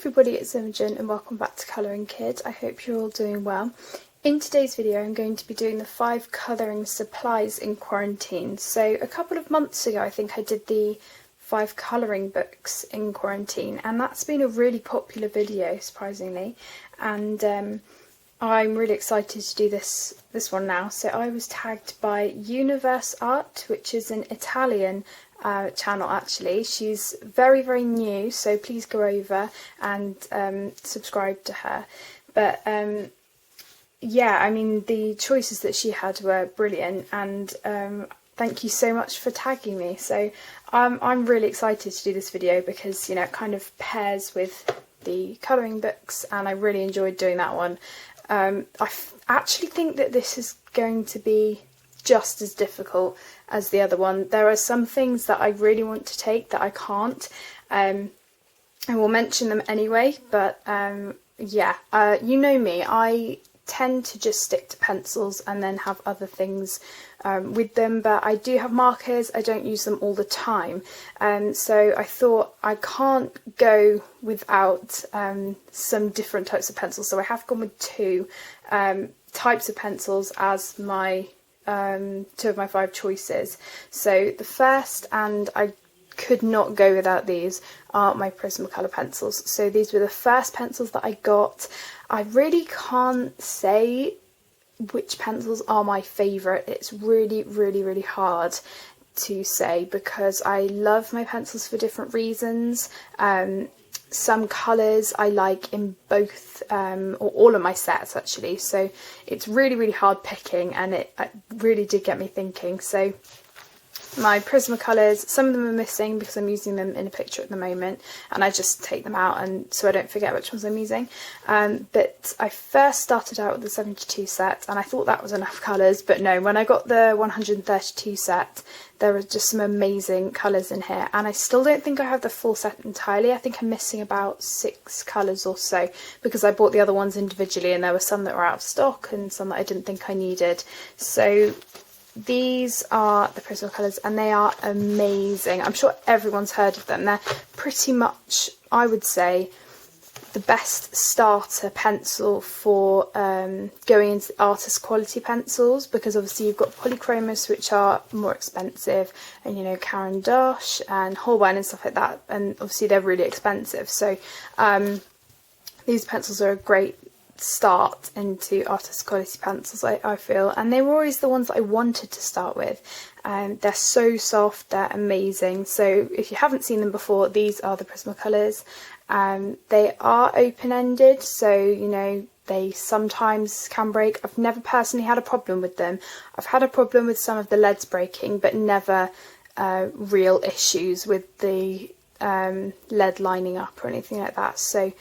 everybody, it's Imogen and welcome back to Colouring Kid. I hope you're all doing well. In today's video I'm going to be doing the 5 colouring supplies in quarantine. So a couple of months ago I think I did the 5 colouring books in quarantine, and that's been a really popular video, surprisingly, and I'm really excited to do this one now. So I was tagged by UniversArt, which is an Italian channel actually. She's very new, so please go over and subscribe to her. But yeah, I mean, the choices that she had were brilliant, and thank you so much for tagging me. So I'm really excited to do this video because, you know, it kind of pairs with the colouring books, and I really enjoyed doing that one. I actually think that this is going to be just as difficult as the other one. There are some things that I really want to take that I can't. I will mention them anyway, but yeah, you know me, I tend to just stick to pencils and then have other things with them, but I do have markers. I don't use them all the time, so I thought I can't go without some different types of pencils, so I have gone with 2 types of pencils as my 2 of my 5 choices. So the first, and I could not go without these, are my Prismacolor pencils. So these were the first pencils that I got. I really can't say which pencils are my favourite. It's really hard to say because I love my pencils for different reasons. Some colours I like in both, or all of my sets actually, so it's really hard picking, and it really did get me thinking. So my Prismacolors, some of them are missing because I'm using them in a picture at the moment, and I just take them out and so I don't forget which ones I'm using. But I first started out with the 72 set and I thought that was enough colours, but no, when I got the 132 set there were just some amazing colours in here, and I still don't think I have the full set entirely. I think I'm missing about 6 colours or so because I bought the other ones individually, and there were some that were out of stock and some that I didn't think I needed. So these are the Prismacolors and they are amazing. I'm sure everyone's heard of them. They're pretty much, I would say, the best starter pencil for going into artist quality pencils, because obviously you've got polychromos, which are more expensive, and you know, Caran d'Ache and Holbein and stuff like that, and obviously they're really expensive. So these pencils are a great start into artist quality pencils, I feel, and they were always the ones that I wanted to start with. They're so soft, they're amazing. So if you haven't seen them before, these are the Prismacolors. They are open-ended, so you know, they sometimes can break. I've never personally had a problem with them. I've had a problem with some of the leads breaking, but never real issues with the lead lining up or anything like that. So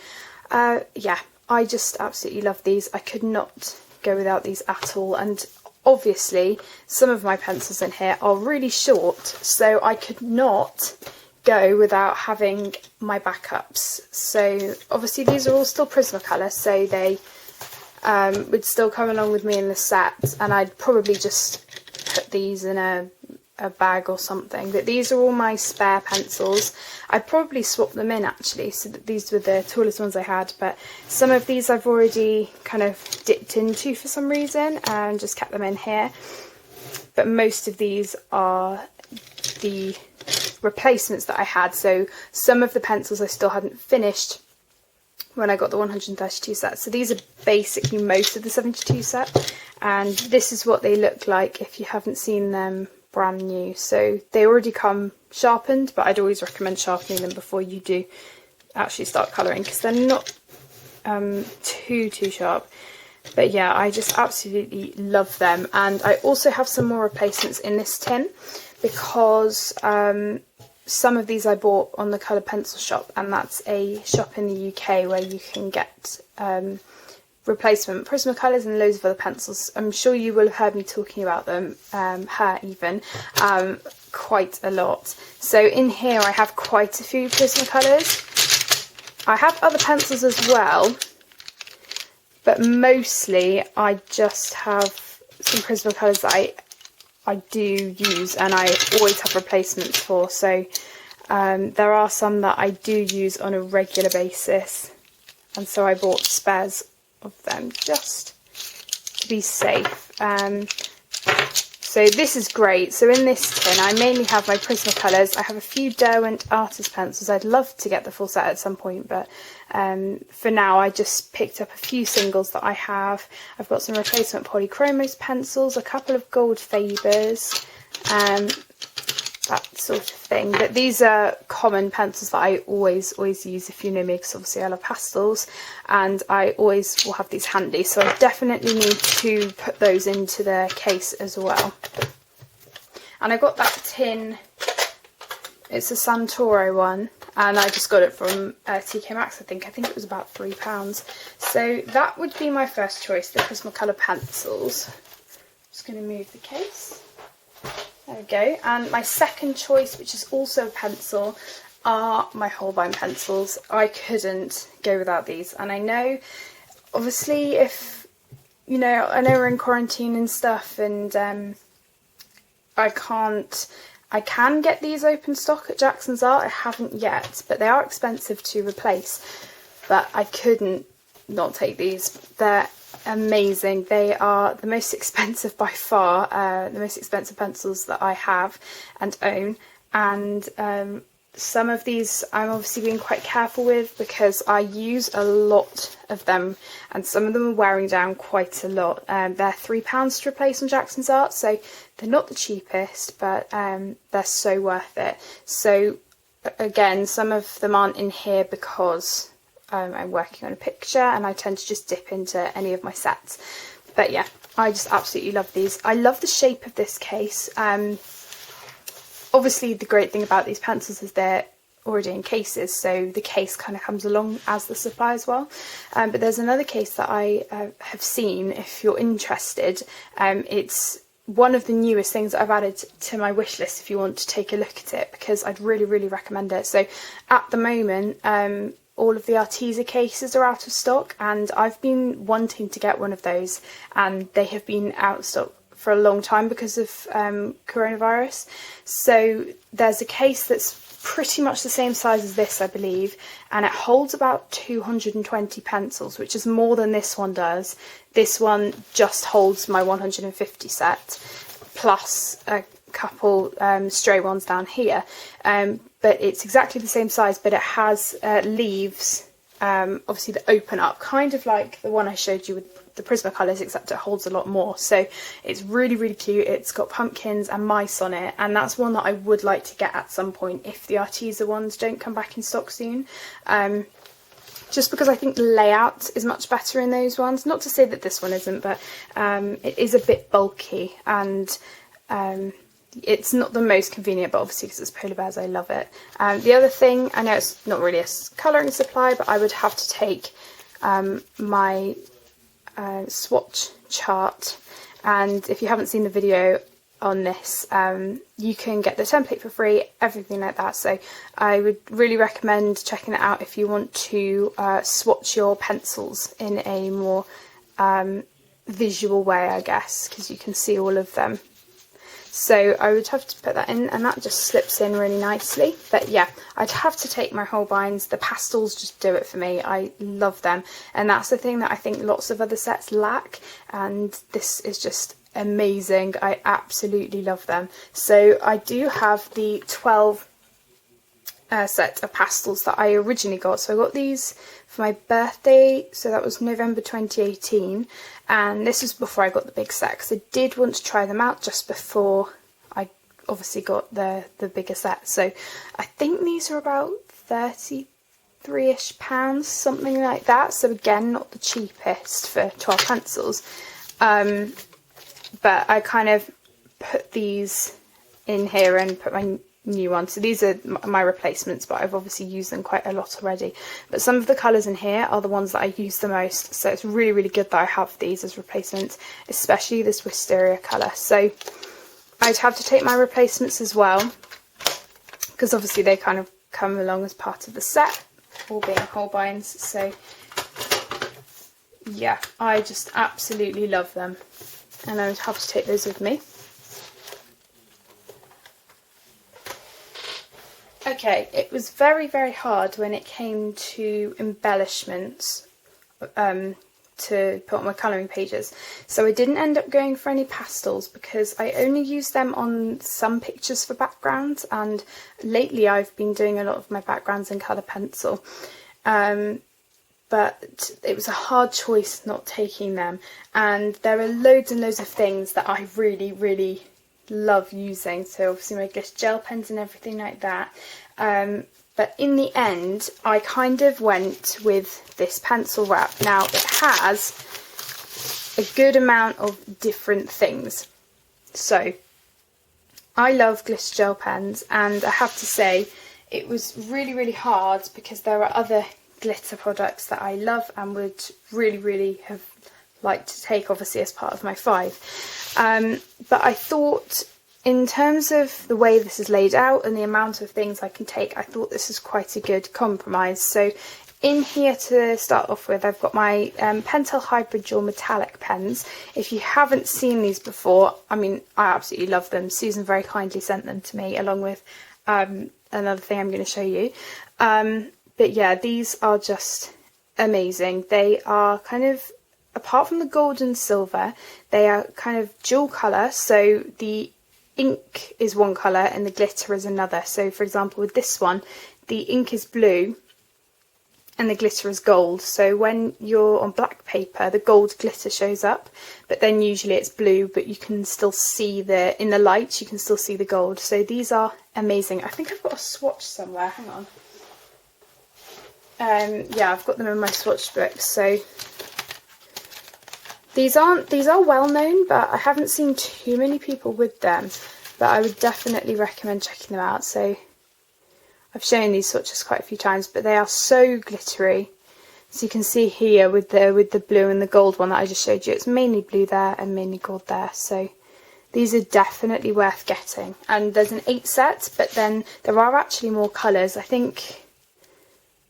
yeah, I just absolutely love these. I could not go without these at all, and obviously some of my pencils in here are really short, so I could not go without having my backups. So obviously these are all still Prismacolor, so they would still come along with me in the set, and I'd probably just put these in a bag or something. But these are all my spare pencils. I'd probably swap them in actually, so that these were the tallest ones I had, but some of these I've already kind of dipped into for some reason and just kept them in here. But most of these are the replacements that I had, so some of the pencils I still hadn't finished when I got the 132 set. So these are basically most of the 72 set, and this is what they look like if you haven't seen them brand new. So they already come sharpened, but I'd always recommend sharpening them before you do actually start colouring, because they're not too sharp. But yeah, I just absolutely love them. And I also have some more replacements in this tin, because some of these I bought on the Colour Pencil shop, and that's a shop in the UK where you can get replacement Prismacolors and loads of other pencils. I'm sure you will have heard me talking about them, her even, quite a lot. So in here I have quite a few Prismacolors. I have other pencils as well, but mostly I just have some Prismacolors that I do use and I always have replacements for. So there are some that I do use on a regular basis, and so I bought spares of them just to be safe. So this is great. So in this tin I mainly have my Prismacolors. I have a few Derwent artist pencils. I'd love to get the full set at some point, but for now I just picked up a few singles that I have. I've got some replacement Polychromos pencils, a couple of gold Fabers, that sort of thing. But these are common pencils that I always use, if you know me, because obviously I love pastels and I always will have these handy, so I definitely need to put those into the case as well. And I got that tin, it's a Santoro one, and I just got it from TK Maxx. I think it was about £3. So that would be my first choice, the Prismacolor pencils. Just going to move the case. There we go. And my second choice, which is also a pencil, are my Holbein pencils. I couldn't go without these. And I know, obviously, if, you know, I know we're in quarantine and stuff, and I can get these open stock at Jackson's Art. I haven't yet, but they are expensive to replace. But I couldn't not take these. They're amazing. They are the most expensive by far, the most expensive pencils that I have and own, and some of these I'm obviously being quite careful with because I use a lot of them and some of them are wearing down quite a lot. They're £3 to replace on Jackson's Art, so they're not the cheapest, but they're so worth it. So again, some of them aren't in here because I'm working on a picture and I tend to just dip into any of my sets. But yeah, I just absolutely love these. I love the shape of this case. Obviously the great thing about these pencils is they're already in cases, so the case kind of comes along as the supply as well. But there's another case that I have seen, if you're interested. It's one of the newest things that I've added to my wish list if you want to take a look at it, because I'd really recommend it. So at the moment, all of the Arteza cases are out of stock, and I've been wanting to get one of those, and they have been out of stock for a long time because of coronavirus. So there's a case that's pretty much the same size as this, I believe, and it holds about 220 pencils, which is more than this one does. This one just holds my 150 set, plus a couple stray ones down here. But it's exactly the same size, but it has leaves, obviously, that open up, kind of like the one I showed you with the Prismacolors, except it holds a lot more. So it's really cute. It's got pumpkins and mice on it, and that's one that I would like to get at some point if the Arteza ones don't come back in stock soon. Just because I think the layout is much better in those ones. Not to say that this one isn't, but it is a bit bulky, and it's not the most convenient, but obviously because it's polar bears, I love it. The other thing, I know it's not really a colouring supply, but I would have to take my swatch chart, and if you haven't seen the video on this, you can get the template for free, everything like that. So I would really recommend checking it out if you want to swatch your pencils in a more visual way, I guess, because you can see all of them. So I would have to put that in, and that just slips in really nicely. But yeah, I'd have to take my Holbeins. The pastels just do it for me. I love them, and that's the thing that I think lots of other sets lack, and this is just amazing. I absolutely love them. So I do have the 12 set of pastels that I originally got. So I got these for my birthday, so that was November 2018, and this was before I got the big set, because I did want to try them out just before I obviously got the bigger set. So I think these are about £33-ish, something like that. So again, not the cheapest for 12 pencils, but I kind of put these in here and put my new ones. So these are my replacements, but I've obviously used them quite a lot already. But some of the colours in here are the ones that I use the most, so it's really good that I have these as replacements, especially this wisteria colour. So I'd have to take my replacements as well, because obviously they kind of come along as part of the set, all being Holbeins. So yeah, I just absolutely love them, and I would have to take those with me. Okay, it was very hard when it came to embellishments to put on my colouring pages. So I didn't end up going for any pastels because I only use them on some pictures for backgrounds, and lately I've been doing a lot of my backgrounds in colour pencil. But it was a hard choice not taking them, and there are loads and loads of things that I really love using, so obviously my glitter gel pens and everything like that. But in the end, I kind of went with this pencil wrap. Now, it has a good amount of different things. So, I love glitter gel pens, and I have to say, it was really hard because there are other glitter products that I love and would really have liked to take, obviously, as part of my 5. But I thought, in terms of the way this is laid out and the amount of things I can take, I thought this is quite a good compromise. So in here, to start off with, I've got my Pentel Hybrid Dual Metallic pens. If you haven't seen these before, I mean, I absolutely love them. Susan very kindly sent them to me, along with another thing I'm going to show you. But yeah, these are just amazing. They are kind of, apart from the gold and silver, they are kind of dual colour, so the ink is one colour and the glitter is another. So for example, with this one, the ink is blue and the glitter is gold. So when you're on black paper, the gold glitter shows up, but then usually it's blue, but you can still see in the light, you can still see the gold. So these are amazing. I think I've got a swatch somewhere, hang on. Yeah, I've got them in my swatch book. So these are well known, but I haven't seen too many people with them, but I would definitely recommend checking them out. So I've shown these swatches quite a few times, but they are so glittery. So you can see here with the blue and the gold one that I just showed you, it's mainly blue there and mainly gold there. So these are definitely worth getting. And there's an 8 set, but then there are actually more colours. I think,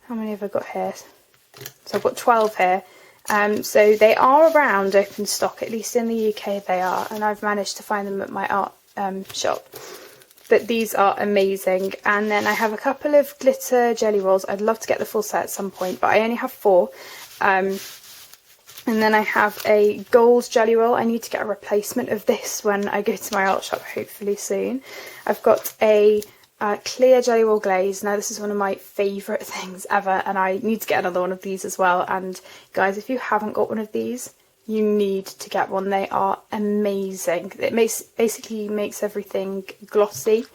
how many have I got here? So I've got 12 here. So they are around open stock, at least in the UK they are, and I've managed to find them at my art shop. But these are amazing. And then I have a couple of glitter jelly rolls. I'd love to get the full set at some point, but I only have 4. And then I have a gold jelly roll. I need to get a replacement of this when I go to my art shop, hopefully soon. I've got a clear jelly roll glaze. Now this is one of my favourite things ever, and I need to get another one of these as well. And guys, if you haven't got one of these, you need to get one. They are amazing. It basically makes everything glossy,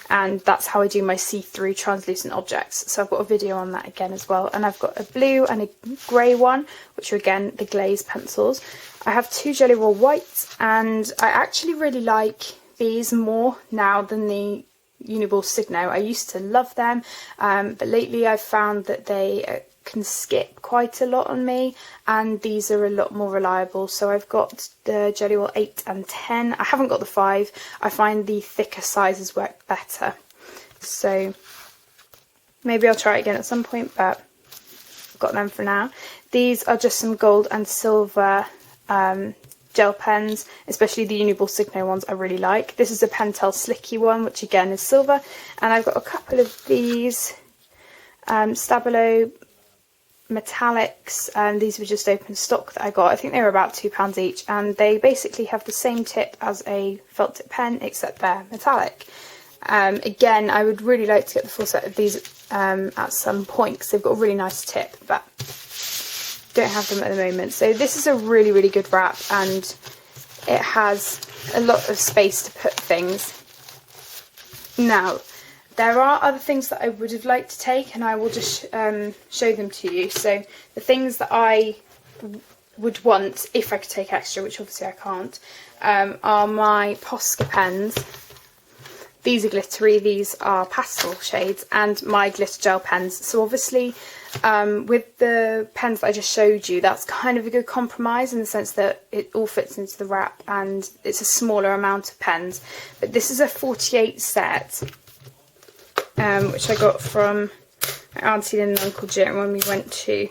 and that's how I do my see-through translucent objects. So I've got a video on that again as well. And I've got a blue and a grey one, which are again the glaze pencils. I have 2 jelly roll whites, and I actually really like these more now than the UniversArt. I used to love them, but lately I've found that they can skip quite a lot on me, and these are a lot more reliable. So I've got the Jelly Roll 8 and 10. I haven't got the 5. I find the thicker sizes work better. So maybe I'll try it again at some point, but I've got them for now. These are just some gold and silver gel pens, especially the UniversArt ones I really like. This is a Pentel Slicky one, which again is silver, and I've got a couple of these Stabilo metallics, and these were just open stock that I got. I think they were about £2 each, and they basically have the same tip as a felt tip pen, except they're metallic. Again, I would really like to get the full set of these at some point, because they've got a really nice tip, but don't have them at the moment. So this is a really good wrap, and it has a lot of space to put things. Now, there are other things that I would have liked to take, and I will just show them to you. So the things that I would want if I could take extra, which obviously I can't, are my Posca pens. These are glittery, these are pastel shades, and my glitter gel pens. So obviously with the pens that I just showed you, that's kind of a good compromise in the sense that it all fits into the wrap and it's a smaller amount of pens. But this is a 48 set, which I got from my auntie and Uncle Jim when we went to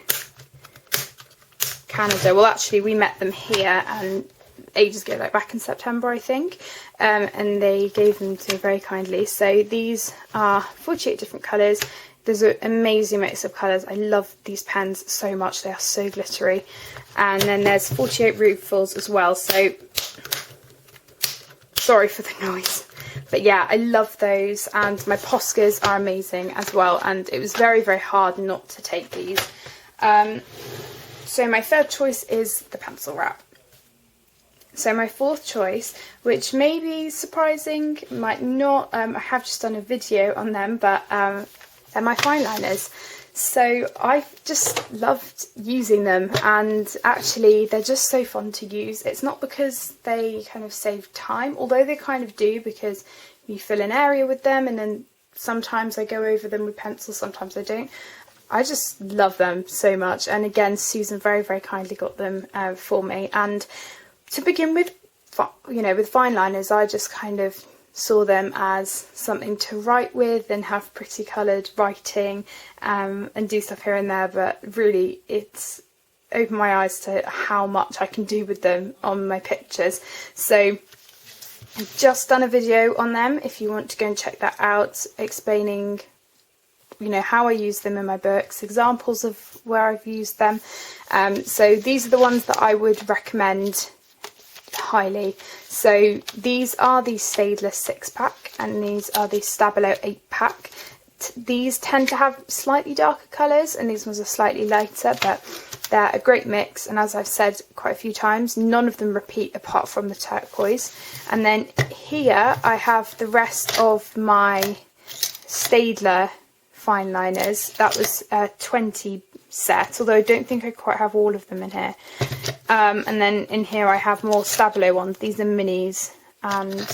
Canada. Well, actually we met them here and ages ago, like back in September I think, and they gave them to me very kindly. So these are 48 different colours. there's an amazing mix of colours. I love these pens so much, they are so glittery. And then there's 48 rootfuls as well, so sorry for the noise. But yeah, I love those, and my Poscas are amazing as well, and it was very, very hard not to take these. So my third choice is the pencil wrap. So my fourth choice, which may be surprising, might not, I have just done a video on them, but they're my fine liners. So I've just loved using them, and actually they're just so fun to use. It's not because they kind of save time, although they kind of do, because you fill an area with them and then sometimes I go over them with pencils, sometimes I don't. I just love them so much, and again Susan very, very kindly got them for me. And to begin with, you know, with fine liners, I just kind of saw them as something to write with and have pretty coloured writing and do stuff here and there, but really it's opened my eyes to how much I can do with them on my pictures. So I've just done a video on them if you want to go and check that out, explaining, you know, how I use them in my books, examples of where I've used them. So these are the ones that I would recommend highly. So these are the Stardust 6-pack and these are the Stabilo 8-pack. These tend to have slightly darker colours and these ones are slightly lighter, but they're a great mix, and as I've said quite a few times, none of them repeat apart from the turquoise. And then here I have the rest of my Staedtler fine liners. That was a 20 set, although I don't think I quite have all of them in here. And then in here I have more Stabilo ones. These are minis, and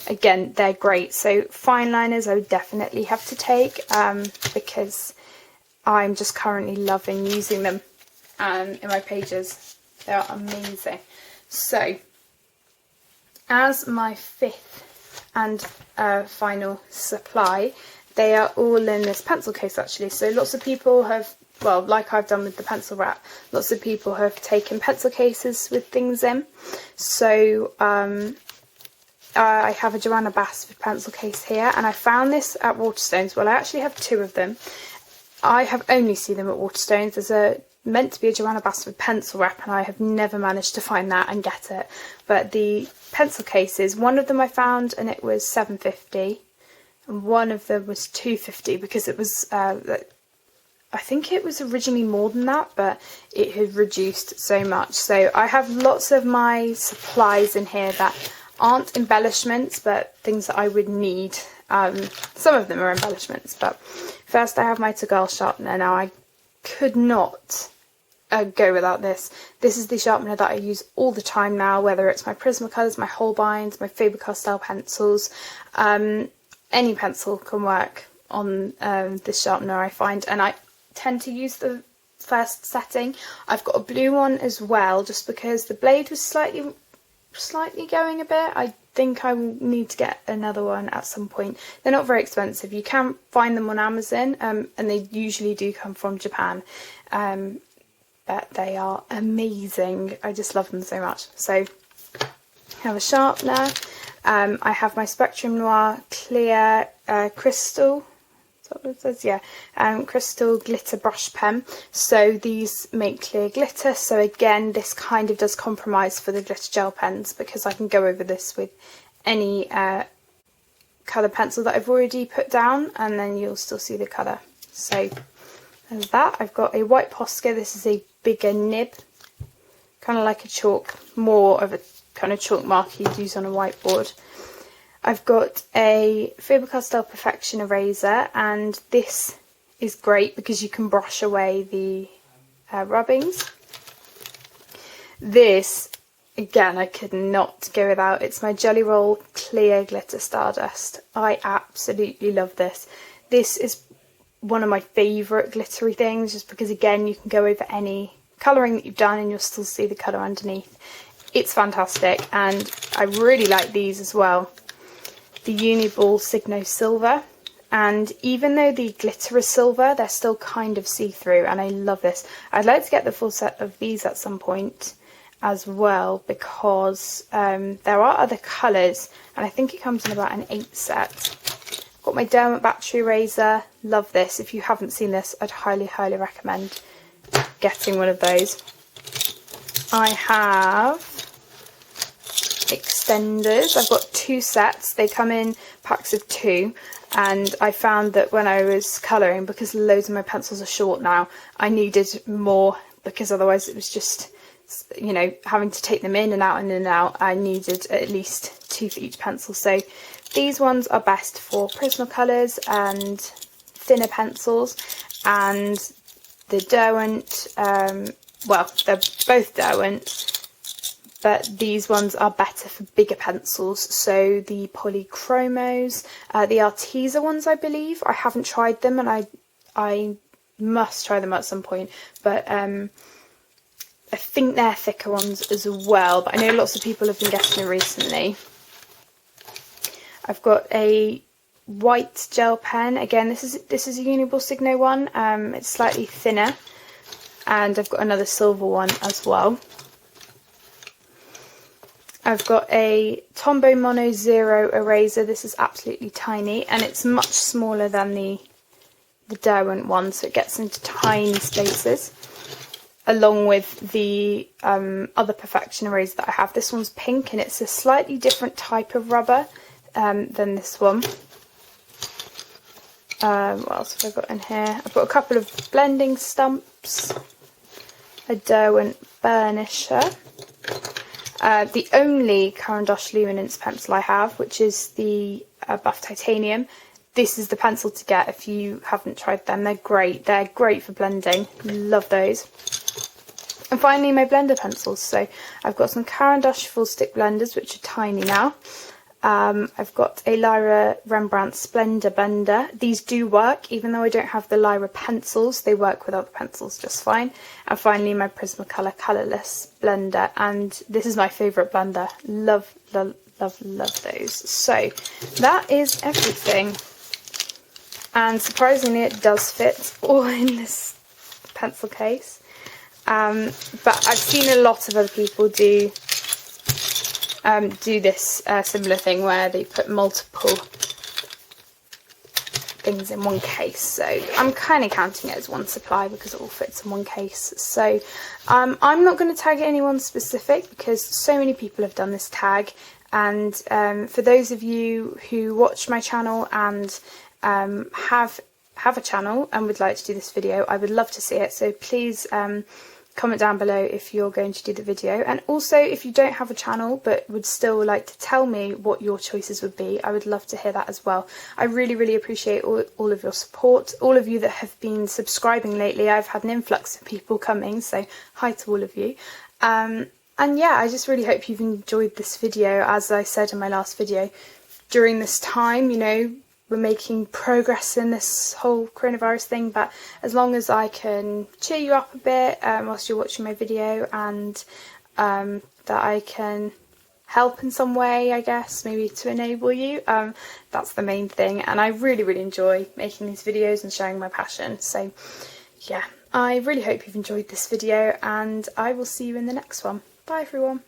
again they're great. So fine liners I would definitely have to take because I'm just currently loving using them in my pages. They are amazing. So as my fifth and final supply, they are all in this pencil case actually. So lots of people have, well, like I've done with the pencil wrap, lots of people have taken pencil cases with things in. So I have a Johanna Basford pencil case here, and I found this at Waterstones. Well, I actually have two of them. I have only seen them at Waterstones. There's meant to be a Johanna Basford pencil wrap, and I have never managed to find that and get it. But the pencil cases, one of them I found and it was £7.50, and one of them was £2.50 because it was I think it was originally more than that, but it had reduced so much. So I have lots of my supplies in here that aren't embellishments, but things that I would need. Some of them are embellishments, but first I have my Girl sharpener. Now I could not go without this. This is the sharpener that I use all the time now, whether it's my Prismacolors, my Holbeins, my Faber-Castell pencils. Any pencil can work on this sharpener, I find, and I tend to use the first setting. I've got a blue one as well, just because the blade was slightly going a bit. I think I will need to get another one at some point. They're not very expensive. You can find them on Amazon, and they usually do come from Japan. But they are amazing. I just love them so much. So I have a sharpener. I have my Spectrum Noir Clear Crystal. What it says, yeah, crystal glitter brush pen. So these make clear glitter, so again this kind of does compromise for the glitter gel pens, because I can go over this with any colour pencil that I've already put down and then you'll still see the colour. So there's that. I've got a white Posca. This is a bigger nib, kind of like a chalk, more of a kind of chalk marker you'd use on a whiteboard. I've got a Faber-Castell Perfection eraser, and this is great because you can brush away the rubbings. This, again, I could not go without. It's my Jelly Roll Clear Glitter Stardust. I absolutely love this. This is one of my favourite glittery things, just because, again, you can go over any colouring that you've done and you'll still see the colour underneath. It's fantastic, and I really like these as well. The Uniball Signo Silver, and even though the glitter is silver, they're still kind of see-through, and I love this. I'd like to get the full set of these at some point as well, because there are other colours, and I think it comes in about an 8 set, Got my Doma battery eraser, love this. If you haven't seen this, I'd highly recommend getting one of those. I have extenders. I've got 2 sets, they come in packs of 2, and I found that when I was colouring, because loads of my pencils are short now, I needed more, because otherwise it was just, you know, having to take them in and out and in and out. I needed at least 2 for each pencil. So these ones are best for Prismacolors and thinner pencils, and the Derwent, well, they're both Derwent, but these ones are better for bigger pencils. So the Polychromos, the Arteza ones, I believe. I haven't tried them, and I must try them at some point, but I think they're thicker ones as well, but I know lots of people have been getting them recently. I've got a white gel pen. Again, this is a UniversArt one. It's slightly thinner, and I've got another silver one as well. I've got a Tombow Mono Zero eraser. This is absolutely tiny, and it's much smaller than the Derwent one, so it gets into tiny spaces. Along with the other Perfection eraser that I have. This one's pink, and it's a slightly different type of rubber than this one. What else have I got in here? I've got a couple of blending stumps, a Derwent burnisher, the only Caran d'Ache Luminance pencil I have, which is the Buff Titanium. This is the pencil to get if you haven't tried them. They're great. They're great for blending. Love those. And finally, my blender pencils. So I've got some Caran d'Ache full stick blenders, which are tiny now. I've got a Lyra Rembrandt Splendor blender. These do work, even though I don't have the Lyra pencils. They work with other pencils just fine. And finally, my Prismacolor Colorless blender. And this is my favourite blender. Love, love, love, love those. So that is everything. And surprisingly, it does fit all in this pencil case. But I've seen a lot of other people do this similar thing where they put multiple things in one case. So I'm kind of counting it as one supply because it all fits in one case. So I'm not going to tag anyone specific because so many people have done this tag. And for those of you who watch my channel and have a channel and would like to do this video, I would love to see it. So please comment down below if you're going to do the video, and also if you don't have a channel but would still like to tell me what your choices would be, I would love to hear that as well. I really appreciate all of your support, all of you that have been subscribing lately. I've had an influx of people coming, so hi to all of you. And yeah, I just really hope you've enjoyed this video. As I said in my last video, during this time, you know, we're making progress in this whole coronavirus thing, but as long as I can cheer you up a bit whilst you're watching my video, and that I can help in some way, I guess, maybe to enable you, that's the main thing. And I really enjoy making these videos and sharing my passion. So yeah, I really hope you've enjoyed this video, and I will see you in the next one. Bye everyone.